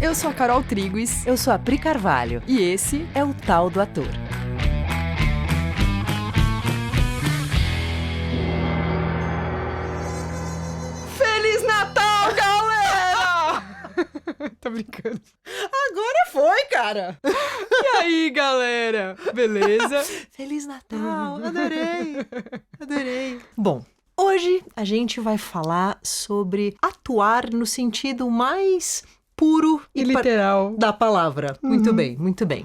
Eu sou a Carol Triguis. Eu sou a Pri Carvalho. E esse é o Tal do Ator. Feliz Natal, galera! Tô brincando. Agora foi, cara! E aí, galera? Beleza? Feliz Natal! Adorei! Bom, hoje a gente vai falar sobre atuar no sentido mais puro e literal da palavra. Muito bem.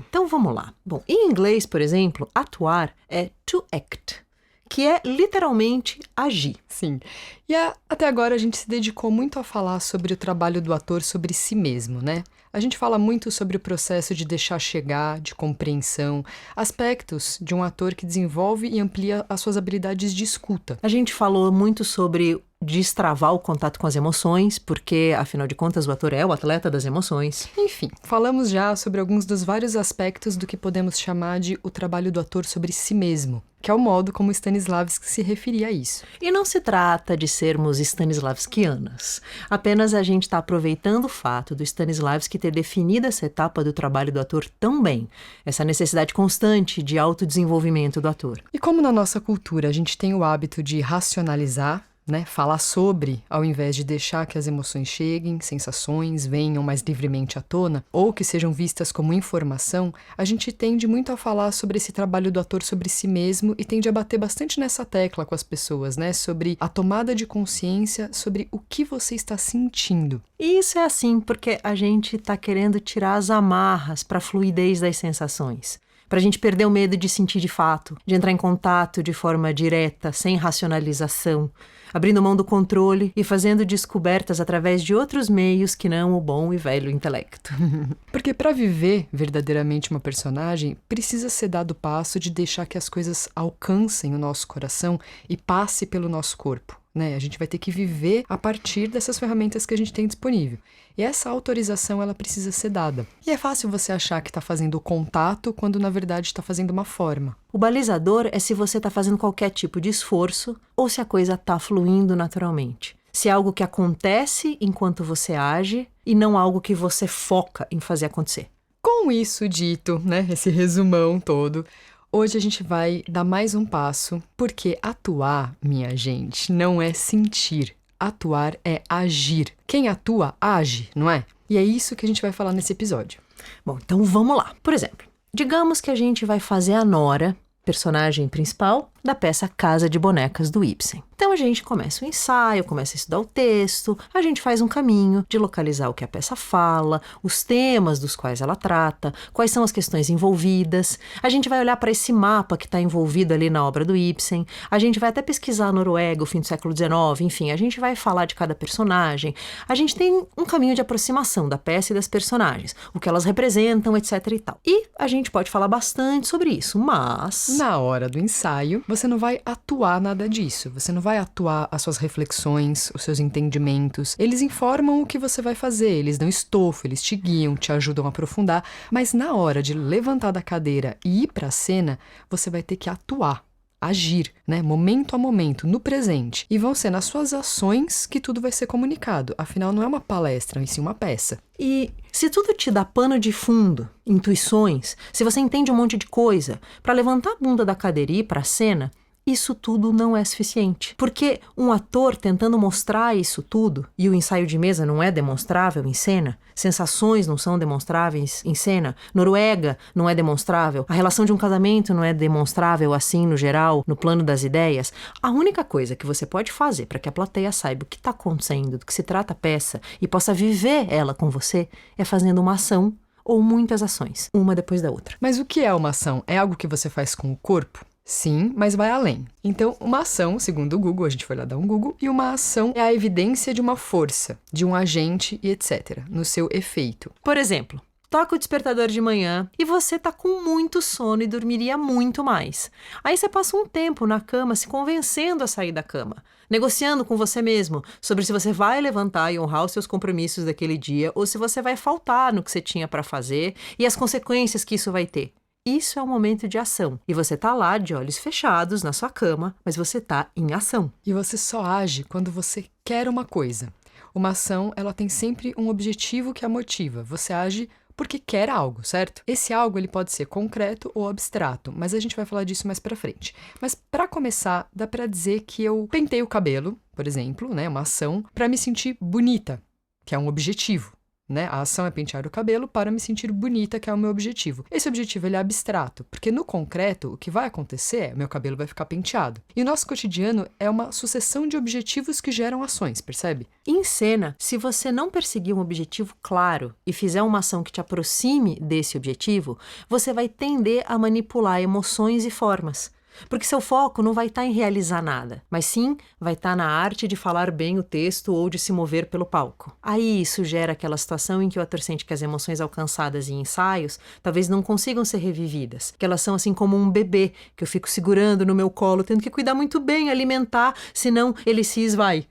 Então vamos lá. Bom, em inglês, por exemplo, atuar é to act, que é literalmente agir. Sim. E até agora a gente se dedicou muito a falar sobre o trabalho do ator sobre si mesmo, né? A gente fala muito sobre o processo de deixar chegar, de compreensão, aspectos de um ator que desenvolve e amplia as suas habilidades de escuta. A gente falou muito sobre destravar o contato com as emoções, porque, afinal de contas, o ator é o atleta das emoções. Enfim, falamos já sobre alguns dos vários aspectos do que podemos chamar de o trabalho do ator sobre si mesmo, que é o modo como Stanislavski se referia a isso. E não se trata de sermos stanislavskianas. Apenas a gente está aproveitando o fato do Stanislavski ter definido essa etapa do trabalho do ator tão bem, essa necessidade constante de autodesenvolvimento do ator. E como na nossa cultura a gente tem o hábito de racionalizar, né, falar sobre, ao invés de deixar que as emoções cheguem, sensações venham mais livremente à tona, ou que sejam vistas como informação, a gente tende muito a falar sobre esse trabalho do ator sobre si mesmo e tende a bater bastante nessa tecla com as pessoas, né, sobre a tomada de consciência sobre o que você está sentindo. E isso é assim porque a gente está querendo tirar as amarras para a fluidez das sensações. Para a gente perder o medo de sentir de fato, de entrar em contato de forma direta, sem racionalização, abrindo mão do controle e fazendo descobertas através de outros meios que não o bom e velho intelecto. Porque para viver verdadeiramente uma personagem, precisa ser dado o passo de deixar que as coisas alcancem o nosso coração e passe pelo nosso corpo. Né? A gente vai ter que viver a partir dessas ferramentas que a gente tem disponível. E essa autorização, ela precisa ser dada. E é fácil você achar que está fazendo contato, quando na verdade está fazendo uma forma. O balizador é se você está fazendo qualquer tipo de esforço ou se a coisa está fluindo naturalmente. Se é algo que acontece enquanto você age e não algo que você foca em fazer acontecer. Com isso dito, né, esse resumão todo, hoje a gente vai dar mais um passo, porque atuar, minha gente, não é sentir. Atuar é agir. Quem atua, age, não é? E é isso que a gente vai falar nesse episódio. Bom, então vamos lá. Por exemplo, digamos que a gente vai fazer a Nora, personagem principal da peça Casa de Bonecas do Ibsen. Então a gente começa o ensaio, começa a estudar o texto, a gente faz um caminho de localizar o que a peça fala, os temas dos quais ela trata, quais são as questões envolvidas. A gente vai olhar para esse mapa que está envolvido ali na obra do Ibsen, a gente vai até pesquisar a Noruega, o fim do século XIX, enfim, a gente vai falar de cada personagem. A gente tem um caminho de aproximação da peça e das personagens, o que elas representam, etc e tal. E a gente pode falar bastante sobre isso, mas na hora do ensaio, você não vai atuar nada disso. Você não vai atuar as suas reflexões, os seus entendimentos. Eles informam o que você vai fazer, eles dão estofo, eles te guiam, te ajudam a aprofundar. Mas na hora de levantar da cadeira e ir para a cena, você vai ter que atuar, agir, né? Momento a momento, no presente. E vão ser nas suas ações que tudo vai ser comunicado. Afinal, não é uma palestra, e sim uma peça. E se tudo te dá pano de fundo, intuições, se você entende um monte de coisa, para levantar a bunda da cadeira e ir para a cena, isso tudo não é suficiente. Porque um ator tentando mostrar isso tudo, e o ensaio de mesa não é demonstrável em cena, sensações não são demonstráveis em cena, Noruega não é demonstrável, a relação de um casamento não é demonstrável assim no geral, no plano das ideias, a única coisa que você pode fazer para que a plateia saiba o que está acontecendo, do que se trata a peça, e possa viver ela com você, é fazendo uma ação ou muitas ações, uma depois da outra. Mas o que é uma ação? É algo que você faz com o corpo? Sim, mas vai além. Então, uma ação, segundo o Google, a gente foi lá dar um Google, e uma ação é a evidência de uma força, de um agente e etc., no seu efeito. Por exemplo, toca o despertador de manhã e você tá com muito sono e dormiria muito mais. Aí você passa um tempo na cama se convencendo a sair da cama, negociando com você mesmo sobre se você vai levantar e honrar os seus compromissos daquele dia ou se você vai faltar no que você tinha para fazer e as consequências que isso vai ter. Isso é um momento de ação. E você tá lá de olhos fechados na sua cama, mas você tá em ação. E você só age quando você quer uma coisa. Uma ação, ela tem sempre um objetivo que a motiva. Você age porque quer algo, certo? Esse algo ele pode ser concreto ou abstrato, mas a gente vai falar disso mais pra frente. Mas pra começar, dá pra dizer que eu pentei o cabelo, por exemplo, né, uma ação, pra me sentir bonita, que é um objetivo. Né? A ação é pentear o cabelo para me sentir bonita, que é o meu objetivo. Esse objetivo ele é abstrato, porque no concreto o que vai acontecer é meu cabelo vai ficar penteado. E o nosso cotidiano é uma sucessão de objetivos que geram ações, percebe? Em cena, se você não perseguir um objetivo claro e fizer uma ação que te aproxime desse objetivo, você vai tender a manipular emoções e formas. Porque seu foco não vai estar em realizar nada, mas sim vai estar na arte de falar bem o texto ou de se mover pelo palco. Aí isso gera aquela situação em que o ator sente que as emoções alcançadas em ensaios talvez não consigam ser revividas, que elas são assim como um bebê que eu fico segurando no meu colo, tendo que cuidar muito bem, alimentar, senão ele se esvai.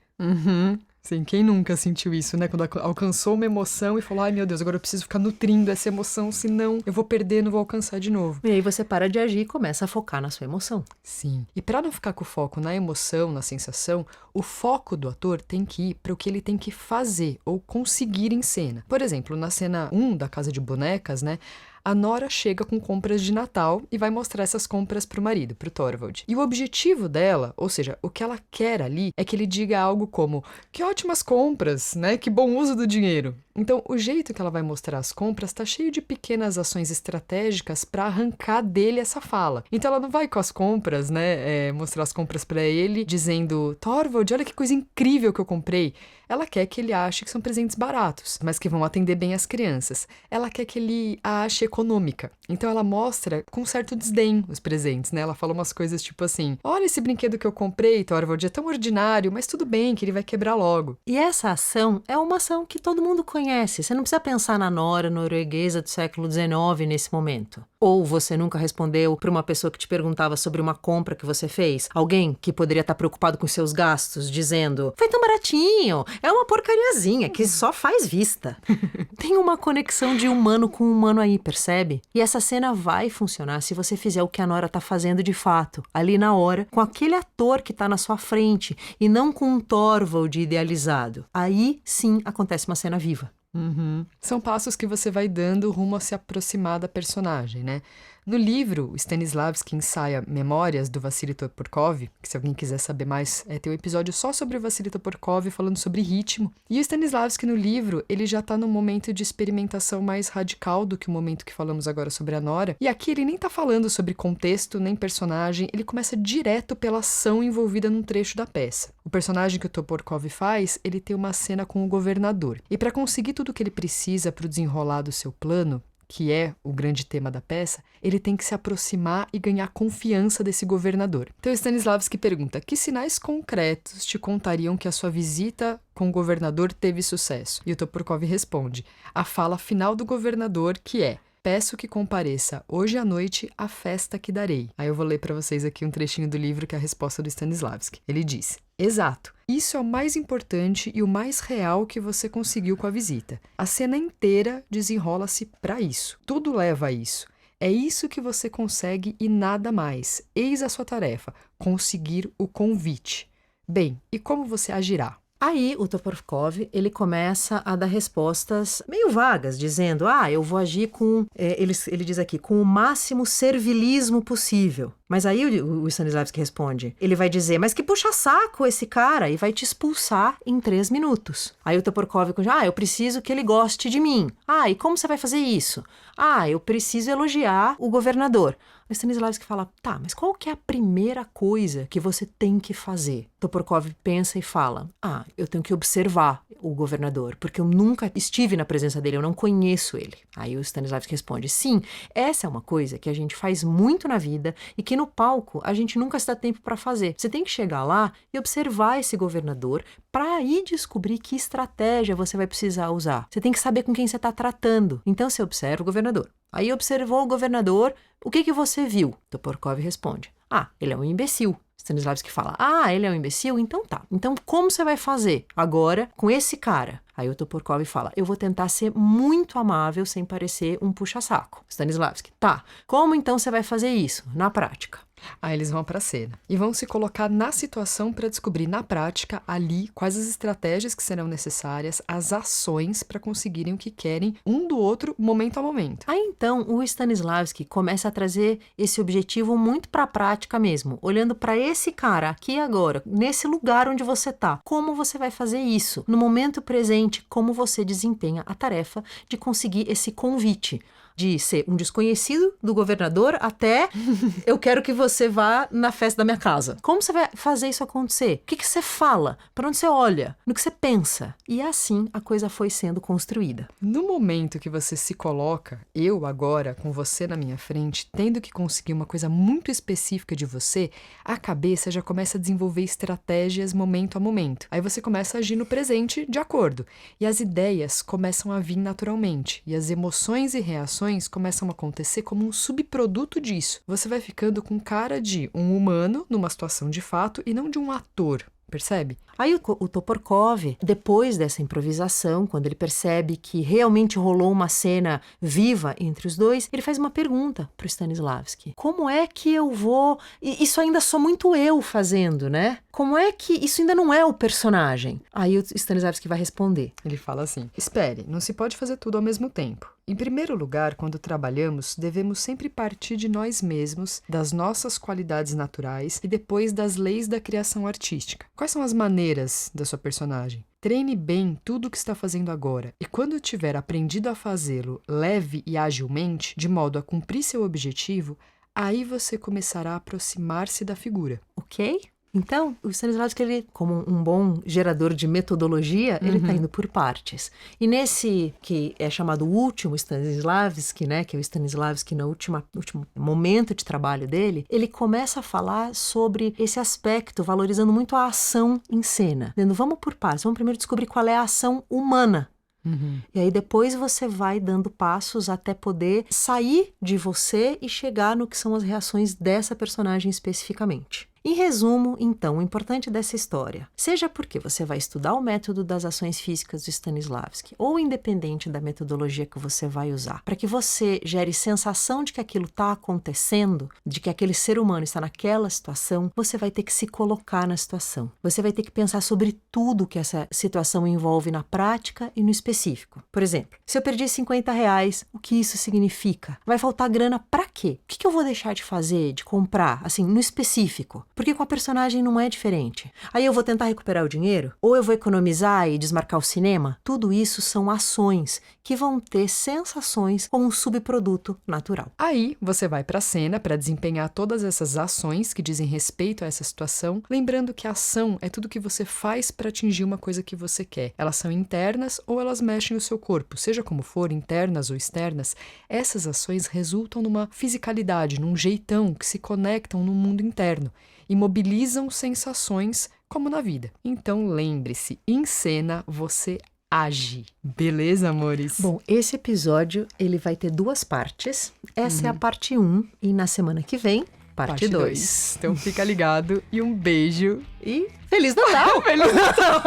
Sim, quem nunca sentiu isso, né? Quando alcançou uma emoção e falou, ai meu Deus, agora eu preciso ficar nutrindo essa emoção, senão eu vou perder, não vou alcançar de novo. E aí você para de agir e começa a focar na sua emoção. Sim. E para não ficar com o foco na emoção, na sensação, o foco do ator tem que ir para o que ele tem que fazer ou conseguir em cena. Por exemplo, na cena 1 da Casa de Bonecas, né? A Nora chega com compras de Natal e vai mostrar essas compras pro marido, pro Thorvald. E o objetivo dela, ou seja, o que ela quer ali, é que ele diga algo como que ótimas compras, né? Que bom uso do dinheiro. Então, o jeito que ela vai mostrar as compras tá cheio de pequenas ações estratégicas para arrancar dele essa fala. Então, ela não vai com as compras, né? Mostrar as compras para ele, dizendo Thorvald, olha que coisa incrível que eu comprei. Ela quer que ele ache que são presentes baratos, mas que vão atender bem as crianças. Ela quer que ele a ache econômica. Então ela mostra com certo desdém os presentes, né? Ela fala umas coisas tipo assim, olha esse brinquedo que eu comprei, Thorvald, é tão ordinário, mas tudo bem, que ele vai quebrar logo. E essa ação é uma ação que todo mundo conhece. Você não precisa pensar na Nora norueguesa do século XIX nesse momento. Ou você nunca respondeu para uma pessoa que te perguntava sobre uma compra que você fez? Alguém que poderia estar preocupado com seus gastos, dizendo, foi tão baratinho, é uma porcariazinha que só faz vista. Tem uma conexão de humano com humano aí, percebe? E essa cena vai funcionar se você fizer o que a Nora tá fazendo de fato, ali na hora, com aquele ator que tá na sua frente, e não com um Thorvald idealizado. Aí sim acontece uma cena viva. São passos que você vai dando rumo a se aproximar da personagem, né? No livro, o Stanislavski ensaia Memórias do Vassili Toporkov, que se alguém quiser saber mais, tem um episódio só sobre o Vassili Toporkov, falando sobre ritmo. E o Stanislavski, no livro, ele já tá num momento de experimentação mais radical do que o momento que falamos agora sobre a Nora. E aqui ele nem tá falando sobre contexto, nem personagem, ele começa direto pela ação envolvida num trecho da peça. O personagem que o Toporkov faz, ele tem uma cena com o governador. E para conseguir tudo o que ele precisa pro desenrolar do seu plano, que é o grande tema da peça, ele tem que se aproximar e ganhar confiança desse governador. Então Stanislavski pergunta, que sinais concretos te contariam que a sua visita com o governador teve sucesso? E o Toporkov responde, a fala final do governador, que é, peço que compareça hoje à noite à festa que darei. Aí eu vou ler para vocês aqui um trechinho do livro que é a resposta do Stanislavski. Ele diz, exato. Isso é o mais importante e o mais real que você conseguiu com a visita. A cena inteira desenrola-se para isso. Tudo leva a isso. É isso que você consegue e nada mais. Eis a sua tarefa, conseguir o convite. Bem, e como você agirá? Aí o Toporkov, ele começa a dar respostas meio vagas, dizendo, eu vou agir com, ele diz aqui, com o máximo servilismo possível. Mas aí o Stanislavski responde, ele vai dizer, mas que puxa-saco esse cara, e vai te expulsar em 3 minutos. Aí o Toporkov, eu preciso que ele goste de mim. E como você vai fazer isso? Eu preciso elogiar o governador. O Stanislavski fala, mas qual que é a primeira coisa que você tem que fazer? Toporkov pensa e fala, eu tenho que observar o governador, porque eu nunca estive na presença dele, eu não conheço ele. Aí o Stanislavski responde, sim, essa é uma coisa que a gente faz muito na vida e que no palco a gente nunca se dá tempo para fazer. Você tem que chegar lá e observar esse governador para aí descobrir que estratégia você vai precisar usar. Você tem que saber com quem você está tratando. Então você observa o governador. Aí observou o governador, o que você viu? Toporkov responde, ele é um imbecil. Stanislavski fala, ele é um imbecil? Então tá. Então como você vai fazer agora com esse cara? Aí o Toporkov fala, eu vou tentar ser muito amável sem parecer um puxa-saco. Stanislavski, tá. Como então você vai fazer isso na prática? Aí eles vão pra cena e vão se colocar na situação para descobrir na prática, ali, quais as estratégias que serão necessárias, as ações para conseguirem o que querem um do outro, momento a momento. Aí então o Stanislavski começa a trazer esse objetivo muito para a prática mesmo, olhando para esse cara aqui e agora, nesse lugar onde você tá. Como você vai fazer isso? No momento presente, como você desempenha a tarefa de conseguir esse convite. De ser um desconhecido do governador até eu quero que você vá na festa da minha casa. Como você vai fazer isso acontecer? O que você fala? Para onde você olha? No que você pensa? E assim a coisa foi sendo construída. No momento que você se coloca, eu agora, com você na minha frente, tendo que conseguir uma coisa muito específica de você, a cabeça já começa a desenvolver estratégias momento a momento. Aí você começa a agir no presente de acordo. E as ideias começam a vir naturalmente. E as emoções e reações começam a acontecer como um subproduto disso. Você vai ficando com cara de um humano numa situação de fato e não de um ator. Percebe? Aí o Toporkov, depois dessa improvisação, quando ele percebe que realmente rolou uma cena viva entre os dois, ele faz uma pergunta pro Stanislavski. Como é que eu vou... Isso ainda sou muito eu fazendo, né? Como é que... Isso ainda não é o personagem? Aí o Stanislavski vai responder. Ele fala assim: espere, não se pode fazer tudo ao mesmo tempo. Em primeiro lugar, quando trabalhamos, devemos sempre partir de nós mesmos, das nossas qualidades naturais e depois das leis da criação artística. Quais são as maneiras da sua personagem? Treine bem tudo o que está fazendo agora e quando tiver aprendido a fazê-lo leve e agilmente, de modo a cumprir seu objetivo, aí você começará a aproximar-se da figura. Ok? Então, o Stanislavski, ele, como um bom gerador de metodologia, ele está indo por partes. E nesse, que é chamado último Stanislavski, né, que é o Stanislavski no último momento de trabalho dele, ele começa a falar sobre esse aspecto, valorizando muito a ação em cena. Dizendo, vamos por partes, vamos primeiro descobrir qual é a ação humana. E aí depois você vai dando passos até poder sair de você e chegar no que são as reações dessa personagem especificamente. Em resumo, então, o importante dessa história, seja porque você vai estudar o método das ações físicas do Stanislavski, ou independente da metodologia que você vai usar, para que você gere sensação de que aquilo está acontecendo, de que aquele ser humano está naquela situação, você vai ter que se colocar na situação. Você vai ter que pensar sobre tudo que essa situação envolve na prática e no específico. Por exemplo, se eu perdi R$50, o que isso significa? Vai faltar grana para quê? O que eu vou deixar de fazer, de comprar, assim, no específico? Porque com a personagem não é diferente. Aí eu vou tentar recuperar o dinheiro? Ou eu vou economizar e desmarcar o cinema? Tudo isso são ações que vão ter sensações com um subproduto natural. Aí você vai para a cena para desempenhar todas essas ações que dizem respeito a essa situação, lembrando que a ação é tudo que você faz para atingir uma coisa que você quer. Elas são internas ou elas mexem o seu corpo, seja como for, internas ou externas. Essas ações resultam numa fisicalidade, num jeitão que se conectam no mundo interno e mobilizam sensações como na vida. Então lembre-se, em cena você age. Beleza, amores? Bom, esse episódio ele vai ter 2 partes. Essa é a parte 1 e na semana que vem, parte 2. Então fica ligado e um beijo. E Feliz Natal! Feliz Natal!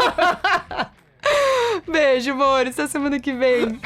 Beijo, amores. Até semana que vem.